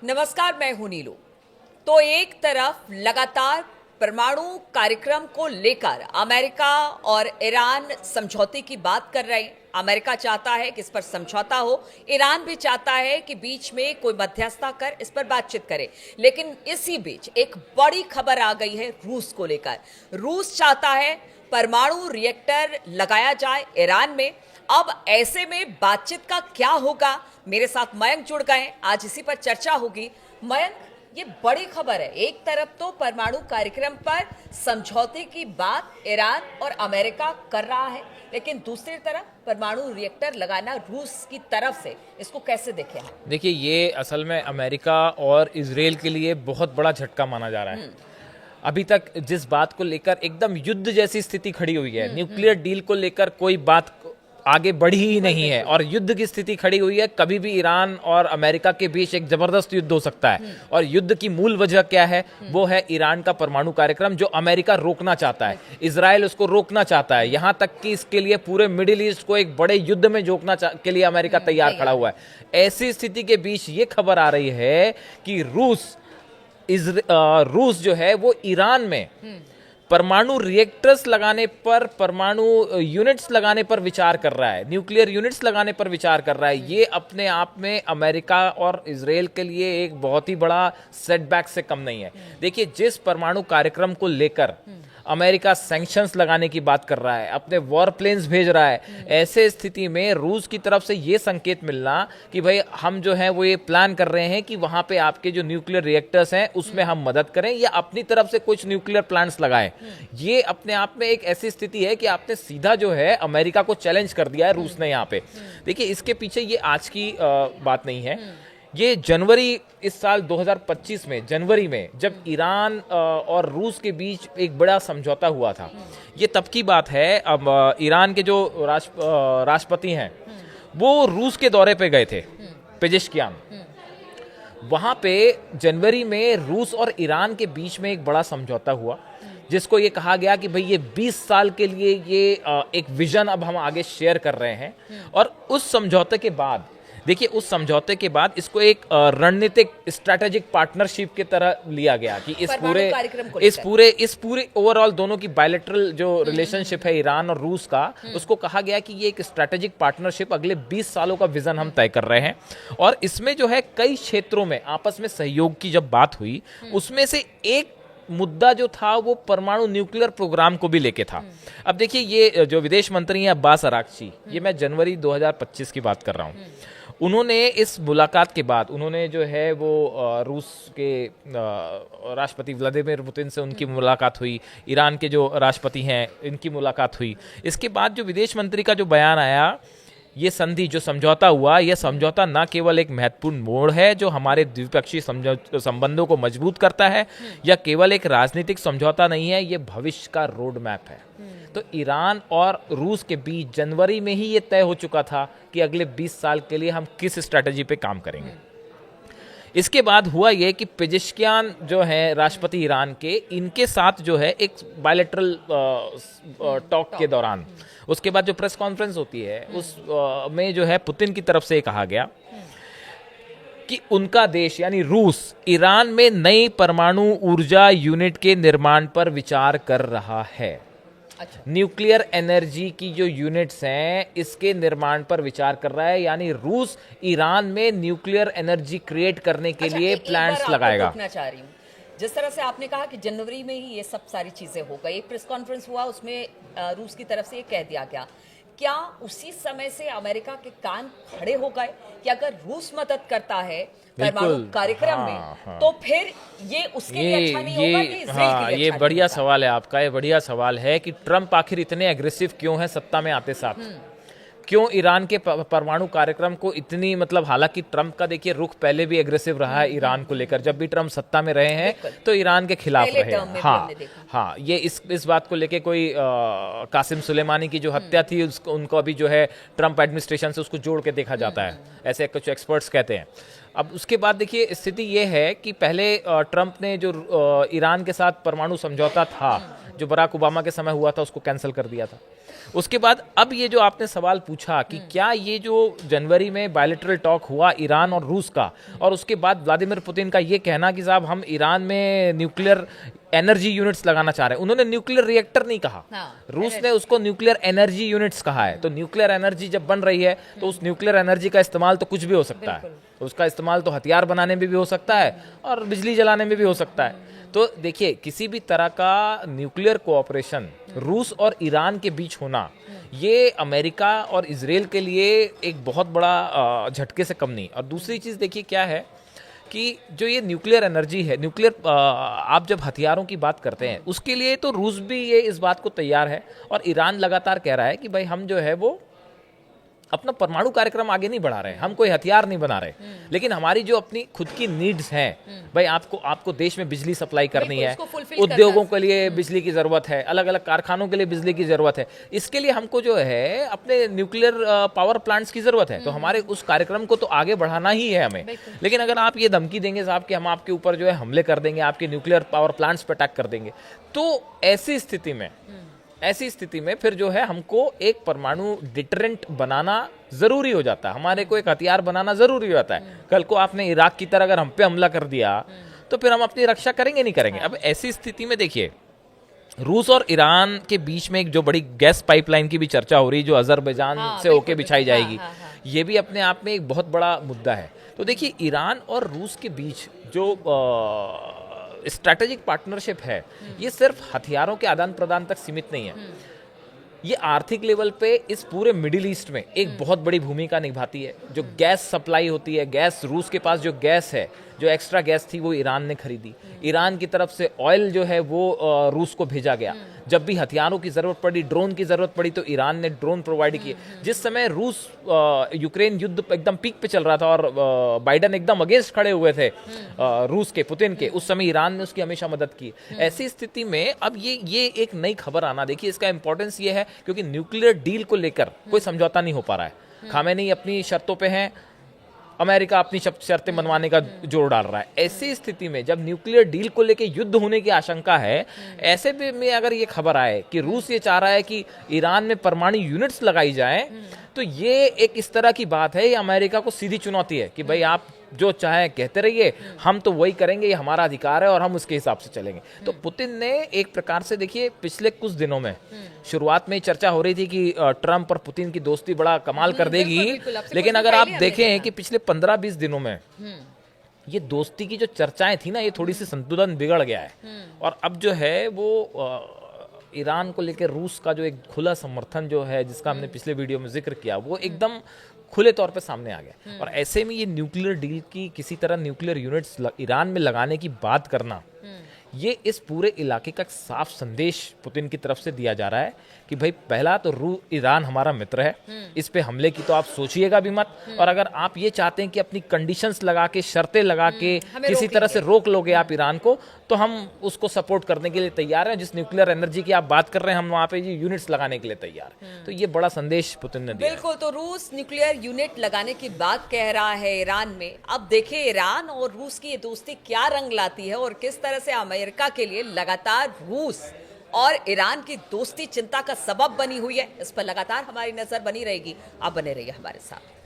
नमस्कार, मैं हूं नीलू। तो एक तरफ लगातार परमाणु कार्यक्रम को लेकर अमेरिका और ईरान समझौते की बात कर रहे हैं। अमेरिका चाहता है कि इस पर समझौता हो, ईरान भी चाहता है कि बीच में कोई मध्यस्थता कर इस पर बातचीत करे। लेकिन इसी बीच एक बड़ी खबर आ गई है रूस को लेकर। रूस चाहता है परमाणु रिएक्टर लगाया जाए ईरान में। अब ऐसे में बातचीत का क्या होगा? मेरे साथ मयंक जुड़ गए, आज इसी पर चर्चा होगी। मयंक, ये बड़ी खबर है। एक तरफ तो परमाणु कार्यक्रम पर समझौते की बात ईरान और अमेरिका कर रहा है, लेकिन दूसरी तरफ परमाणु रिएक्टर लगाना रूस की तरफ से, इसको कैसे देखें? देखिए, ये असल में अमेरिका और इजराइल के लिए बहुत बड़ा झटका माना जा रहा है। अभी तक जिस बात को लेकर एकदम युद्ध जैसी स्थिति खड़ी हुई है, न्यूक्लियर डील को लेकर कोई बात आगे बढ़ी ही नहीं है और युद्ध की स्थिति खड़ी हुई है। कभी भी ईरान और अमेरिका के बीच एक जबरदस्त युद्ध हो सकता है। और युद्ध की मूल वजह क्या है? वो है ईरान का परमाणु कार्यक्रम, जो अमेरिका रोकना चाहता है, इजराइल उसको रोकना चाहता है। यहां तक कि इसके लिए पूरे मिडिल ईस्ट को एक बड़े युद्ध में झोंकना के लिए अमेरिका तैयार खड़ा हुआ है। ऐसी स्थिति के बीच ये खबर आ रही है कि रूस जो है वो ईरान में परमाणु रिएक्टर्स लगाने पर, परमाणु यूनिट्स लगाने पर विचार कर रहा है, न्यूक्लियर यूनिट्स लगाने पर विचार कर रहा है। ये अपने आप में अमेरिका और इजराइल के लिए एक बहुत ही बड़ा सेटबैक से कम नहीं है। देखिए, जिस परमाणु कार्यक्रम को लेकर अमेरिका सैंक्शंस लगाने की बात कर रहा है, अपने वॉर प्लेन्स भेज रहा है, ऐसे स्थिति में रूस की तरफ से ये संकेत मिलना कि भाई हम जो है वो ये प्लान कर रहे हैं कि वहां पे आपके जो न्यूक्लियर रिएक्टर्स हैं उसमें हम मदद करें या अपनी तरफ से कुछ न्यूक्लियर प्लांट्स लगाएं। ये अपने आप में एक ऐसी स्थिति है कि आपने सीधा जो है अमेरिका को चैलेंज कर दिया है रूस ने यहाँ पे। देखिए, इसके पीछे ये आज की बात नहीं है। ये जनवरी, इस साल 2025 में जनवरी में जब ईरान और रूस के बीच एक बड़ा समझौता हुआ था, ये तब की बात है। अब ईरान के जो राष्ट्रपति हैं वो रूस के दौरे पे गए थे, पेजेश्कियान। वहां पे जनवरी में रूस और ईरान के बीच में एक बड़ा समझौता हुआ, जिसको ये कहा गया कि भाई ये 20 साल के लिए ये एक विजन अब हम आगे शेयर कर रहे हैं। और उस समझौते के बाद, देखिए, उस समझौते के बाद इसको एक रणनीतिक स्ट्रैटेजिक पार्टनरशिप की तरह लिया गया कि इस पूरे ओवरऑल दोनों की बायलैटरल जो रिलेशनशिप है ईरान और रूस का, उसको कहा गया कि ये एक स्ट्रैटेजिक पार्टनरशिप अगले 20 सालों का विजन हम तय कर रहे हैं। और इसमें जो है कई क्षेत्रों में आपस में सहयोग की जब बात हुई, उसमें से एक मुद्दा जो था वो परमाणु न्यूक्लियर प्रोग्राम को भी लेके था। अब देखिए, ये जो विदेश मंत्री हैं अब्बास अराक्ची, ये मैं जनवरी 2025 की बात कर रहा हूँ, उन्होंने इस मुलाकात के बाद उन्होंने जो है वो रूस के राष्ट्रपति व्लादिमीर पुतिन से उनकी मुलाकात हुई, ईरान के जो राष्ट्रपति हैं इनकी मुलाकात हुई। इसके बाद जो विदेश मंत्री का जो बयान आया, ये संधि, जो समझौता हुआ, यह समझौता न केवल एक महत्वपूर्ण मोड़ है जो हमारे द्विपक्षीय संबंधों को मजबूत करता है, या केवल एक राजनीतिक समझौता नहीं है, ये भविष्य का रोड मैप है। तो ईरान और रूस के बीच जनवरी में ही ये तय हो चुका था कि अगले 20 साल के लिए हम किस स्ट्रैटेजी पे काम करेंगे। इसके बाद हुआ ये कि पेजेश्कियान जो है राष्ट्रपति ईरान के, इनके साथ जो है एक बायलैटरल टॉक के दौरान, उसके बाद जो प्रेस कॉन्फ्रेंस होती है उस में जो है पुतिन की तरफ से कहा गया कि उनका देश यानी रूस ईरान में नई परमाणु ऊर्जा यूनिट के निर्माण पर विचार कर रहा है। अच्छा। न्यूक्लियर एनर्जी की जो यूनिट्स हैं इसके निर्माण पर विचार कर रहा है, यानी रूस ईरान में न्यूक्लियर एनर्जी क्रिएट करने के लिए प्लांट्स लगाएगा। चाह रही हूँ, जिस तरह से आपने कहा कि जनवरी में ही ये सब सारी चीजें हो गई, एक प्रेस कॉन्फ्रेंस हुआ, उसमें रूस की तरफ से ये कह दिया गया, क्या उसी समय से अमेरिका के कान खड़े हो गए कि अगर रूस मदद करता है परमाणु कार्यक्रम में, तो फिर ये उसके लिए अच्छा नहीं होगा कि इजराइल के लिए अच्छा? ये बढ़िया सवाल है आपका। ये बढ़िया सवाल है कि ट्रंप आखिर इतने एग्रेसिव क्यों है सत्ता में आते साथ, क्यों ईरान के परमाणु कार्यक्रम को इतनी, मतलब हालांकि ट्रंप का देखिए रुख पहले भी एग्रेसिव रहा है ईरान को लेकर। जब भी ट्रंप सत्ता में रहे हैं तो ईरान के खिलाफ रहे हैं। हाँ, ये इस बात को लेके कोई कासिम सुलेमानी की जो हत्या थी उनको अभी जो है ट्रंप एडमिनिस्ट्रेशन से उसको जोड़ के देखा जाता है, ऐसे कुछ एक्सपर्ट्स कहते हैं। अब उसके बाद देखिए स्थिति ये है कि पहले ट्रंप ने जो ईरान के साथ परमाणु समझौता था, जो बराक ओबामा के समय हुआ था उसको कैंसिल कर दिया था। उसके बाद अब ये जो आपने सवाल पूछा कि क्या ये जो जनवरी में बायलैटरल टॉक हुआ ईरान और रूस का, और उसके बाद व्लादिमीर पुतिन का ये कहना कि साहब हम ईरान में न्यूक्लियर एनर्जी यूनिट्स लगाना चाह रहे हैं, उन्होंने न्यूक्लियर रिएक्टर नहीं कहा, रूस ने उसको न्यूक्लियर एनर्जी यूनिट्स कहा है। तो न्यूक्लियर एनर्जी जब बन रही है तो उस न्यूक्लियर एनर्जी का इस्तेमाल तो कुछ भी हो सकता है, उसका इस्तेमाल तो हथियार बनाने में भी हो सकता है और बिजली जलाने में भी हो सकता है। तो देखिए, किसी भी तरह का न्यूक्लियर कोऑपरेशन रूस और ईरान के बीच होना, ये अमेरिका और इजराइल के लिए एक बहुत बड़ा झटके से कम नहीं। और दूसरी चीज़ देखिए क्या है कि जो ये न्यूक्लियर एनर्जी है, न्यूक्लियर आप जब हथियारों की बात करते हैं उसके लिए तो रूस भी ये इस बात को तैयार है, और ईरान लगातार कह रहा है कि भाई हम जो है वो अपना परमाणु कार्यक्रम आगे नहीं बढ़ा रहे, हम कोई हथियार नहीं बना रहे, लेकिन हमारी जो अपनी खुद की नीड्स हैं, भाई आपको देश में बिजली सप्लाई करनी है, उद्योगों के लिए बिजली की जरूरत है, अलग अलग कारखानों के लिए बिजली की जरूरत है, इसके लिए हमको जो है अपने न्यूक्लियर पावर प्लांट्स की जरूरत है। तो हमारे उस कार्यक्रम को तो आगे बढ़ाना ही है हमें। लेकिन अगर आप ये धमकी देंगे साहब कि हम आपके ऊपर जो है हमले कर देंगे, आपके न्यूक्लियर पावर प्लांट्स पर अटैक कर देंगे, तो ऐसी स्थिति में फिर जो है हमको एक परमाणु डिटरेंट बनाना जरूरी हो जाता है, हमारे को एक हथियार बनाना जरूरी हो जाता है। कल को आपने इराक की तरह अगर हम पे हमला कर दिया तो फिर हम अपनी रक्षा करेंगे नहीं करेंगे। अब ऐसी स्थिति में देखिए, रूस और ईरान के बीच में एक जो बड़ी गैस पाइपलाइन की भी चर्चा हो रही है जो अजरबैजान से होके बिछाई जाएगी, ये भी अपने आप में एक बहुत बड़ा मुद्दा है। तो देखिए, ईरान और रूस के बीच जो स्ट्रैटेजिक पार्टनरशिप है, ये सिर्फ हथियारों के आदान प्रदान तक सीमित नहीं है, ये आर्थिक लेवल पे इस पूरे मिडिल ईस्ट में एक बहुत बड़ी भूमिका निभाती है। जो गैस सप्लाई होती है, गैस, रूस के पास जो गैस है, जो एक्स्ट्रा गैस थी वो ईरान ने खरीदी, ईरान की तरफ से ऑयल जो है वो रूस को भेजा गया। जब भी हथियारों की जरूरत पड़ी, ड्रोन की जरूरत पड़ी, तो ईरान ने ड्रोन प्रोवाइड किए। जिस समय रूस यूक्रेन युद्ध एकदम पीक पे चल रहा था और बाइडन एकदम अगेंस्ट खड़े हुए थे रूस के, पुतिन के, उस समय ईरान ने उसकी हमेशा मदद की। ऐसी स्थिति में अब ये एक नई खबर आना, देखिए इसका इंपॉर्टेंस ये है क्योंकि न्यूक्लियर डील को लेकर कोई समझौता नहीं हो पा रहा है। खामेनी अपनी शर्तों पे हैं, अमेरिका अपनी शर्तें मनवाने का जोर डाल रहा है। ऐसी स्थिति में जब न्यूक्लियर डील को लेकर युद्ध होने की आशंका है, ऐसे में अगर ये खबर आए कि रूस ये चाह रहा है कि ईरान में परमाणु यूनिट्स लगाई जाए, तो ये एक इस तरह की बात है, ये अमेरिका को सीधी चुनौती है कि भाई आप जो चाहे कहते रहिए, हम तो वही करेंगे, ये हमारा अधिकार है और हम उसके हिसाब से चलेंगे। तो पुतिन ने एक प्रकार से, देखिए पिछले कुछ दिनों में शुरुआत में चर्चा हो रही थी कि ट्रंप और पुतिन की दोस्ती बड़ा कमाल कर देगी, लेकिन अगर आप देखें कि पिछले 15-20 दिनों में ये दोस्ती की जो चर्चाएं थी ना, ये थोड़ी सी संतुलन बिगड़ गया है। और अब जो है वो ईरान को लेकर रूस का जो एक खुला समर्थन जो है, जिसका हमने पिछले वीडियो में जिक्र किया, वो एकदम खुले तौर पे सामने आ गया। और ऐसे में ये न्यूक्लियर डील की, किसी तरह न्यूक्लियर यूनिट्स ईरान में लगाने की बात करना, ये इस पूरे इलाके का एक साफ संदेश पुतिन की तरफ से दिया जा रहा है कि भाई पहला तो ईरान हमारा मित्र है, इस पे हमले की तो आप सोचिएगा भी मत। और अगर आप ये चाहते हैं कि अपनी कंडीशंस लगा के, शर्तें लगा के किसी तरह से रोक लोगे आप ईरान को, तो हम उसको सपोर्ट करने के लिए तैयार हैं। जिस न्यूक्लियर एनर्जी की आप बात कर रहे हैं, हम वहां पे यूनिट्स लगाने के लिए तैयार हैं। तो ये बड़ा संदेश पुतिन ने दिया। बिल्कुल, तो रूस न्यूक्लियर यूनिट लगाने की बात कह रहा है ईरान में। अब देखिए ईरान और रूस की ये दोस्ती क्या रंग लाती है और किस तरह से अमेरिका के लिए लगातार रूस और ईरान की दोस्ती चिंता का सबब बनी हुई है। इस पर लगातार हमारी नजर बनी रहेगी। आप बने रहिए हमारे साथ।